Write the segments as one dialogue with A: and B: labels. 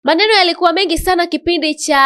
A: Maneno yalikuwa mengi sana kipindi cha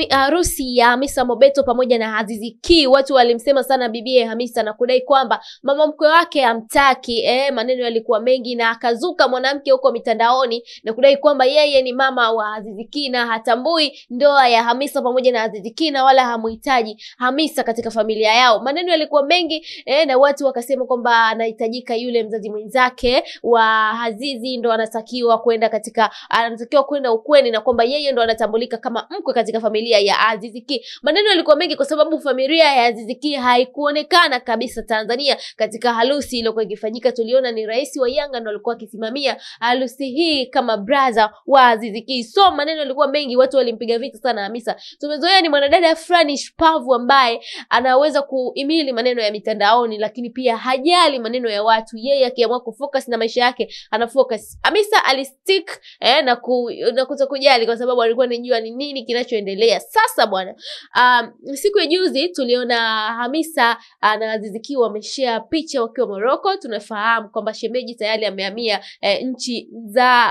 A: harusi ya Hamisa Mobeto pamoja na Azizi Ki. Watu walimsema sana bibie Hamisa na kudai kwamba mama mkwe wake hamtaki. Maneno yalikuwa mengi na akazuka mwanamke huko mitandaoni na kudai kwamba yeye ni mama wa Azizi Ki na hatambui ndoa ya Hamisa pamoja na Azizi Ki na wala hamuhitaji Hamisa katika familia yao. Maneno yalikuwa mengi na watu wakasema kwamba anahitajika yule mzazi mwenzake wa Azizi ndo anatakiwa kwenda ukweni na kwamba yeye ndo anatambulika kama mkwe katika familia ya Azizi Ki. Maneno yalikuwa mengi kwa sababu familia ya Azizi Ki haikuonekana kabisa Tanzania katika harusi iliyokuwa ikifanyika. Tuliona ni rais wa Yanga ndo alikuwa akisimamia harusi hii kama brother wa Azizi Ki. So maneno yalikuwa mengi, watu walimpiga vita sana Hamisa. Tumezoea ni mwanadada fulani shupavu ambaye anaweza kuhimili maneno ya mitandaoni lakini pia hajali maneno ya watu. Yeye akiamua kufocus na maisha yake anafocus. Hamisa alistick na kujali kwa sababu alikuwa anajua ni nini kinachoendelea. Sasa bwana, siku ya juzi tuliona Hamisa na Azizi Ki wameshare picha wakiwa Morocco. Tunafahamu kwamba shemeji tayari amehamia nchi za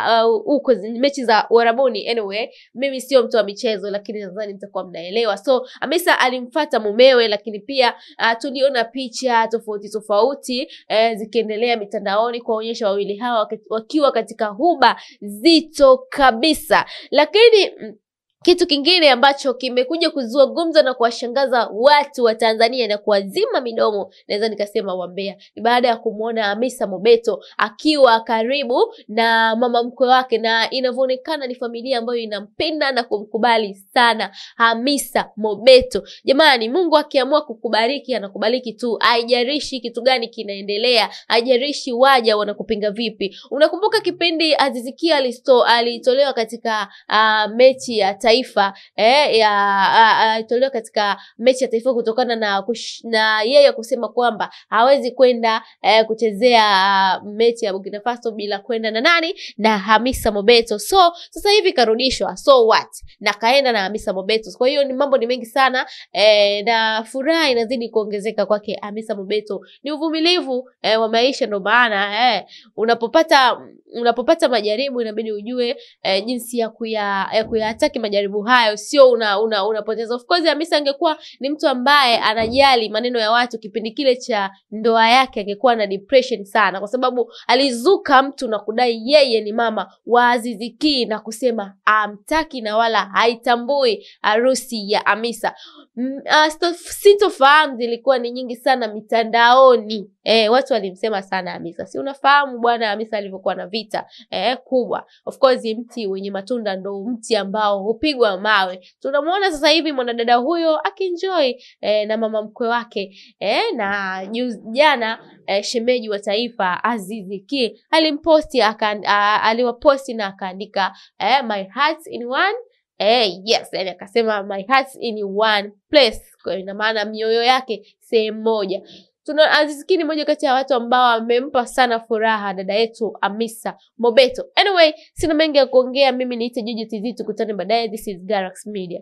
A: huko mechi za Uarabuni. Anyway, mimi sio mtu wa michezo lakini nadhani mtakuwa mnaelewa. So Hamisa alimfuata mumewe lakini pia tuliona picha tofauti zikiendelea mitandaoni kuonyesha wawili hawa wakiwa katika huba zito kabisa. Lakini kitu kingine ambacho kimekuja kuzua gumzo na kuwashangaza watu wa Tanzania na kuwazima midomo, naweza nikasema wambea, ni baada ya kumuona Hamisa Mobeto akiwa karibu na mama mkwe wake, na inavyoonekana ni familia ambayo inampenda na kumkubali sana Hamisa Mobeto. Jamani, Mungu akiamua kukubariki anakubariki tu, haijalishi kitu gani kinaendelea, haijalishi waja wanakupinga vipi. Unakumbuka kipindi Azizi Ki alitolewa katika mechi ya taifa alitolewa katika mechi ya taifa kutokana na yeye kusema kwamba hawezi kwenda kuchezea mechi ya Burkina Faso bila kwenda na nani, na Hamisa Mobeto. So sasa hivi karudishwa, so what, na kaenda na Hamisa Mobeto. Kwa hiyo ni mambo ni mengi sana na furaha inazidi kuongezeka kwake Hamisa Mobeto. Ni uvumilivu wa maisha, ndo maana unapopata majaribu inabidi ujue jinsi ya kuyataki majaribu hayo, sio unapoteza. Of course Hamisa angekuwa ni mtu ambaye anajali maneno ya watu kipindi kile cha ndoa yake, angekuwa na depression sana, kwa sababu alizuka mtu na kudai yeye ni mama wa Azizi Ki na kusema amtaki na wala haitambui harusi ya Hamisa. Sintofahamu zilikuwa ni nyingi sana mitandaoni. Watu walimsema sana Hamisa. Si unafahamu bwana Hamisa alivyokuwa na vita kubwa. Of course mti wenye matunda ndo mti ambao hupigwa mawe. Tunamuona sasa hivi mwanadada huyo akinjoy na mama mkwe wake na jana shemeji wa taifa Azizi Ki alimposti aliwaposti na akaandika my heart in one. Yes, yani akasema my heart in one place. Kwa ina maana mioyo yake sehemu moja. Azizi Ki ni moja kati ya watu ambao wamempa sana furaha dada yetu Hamisa Mobeto. Anyway, sina mengi ya kuongea, mimi niite Juju TZ, tukutane baadaye. This is Garax Media.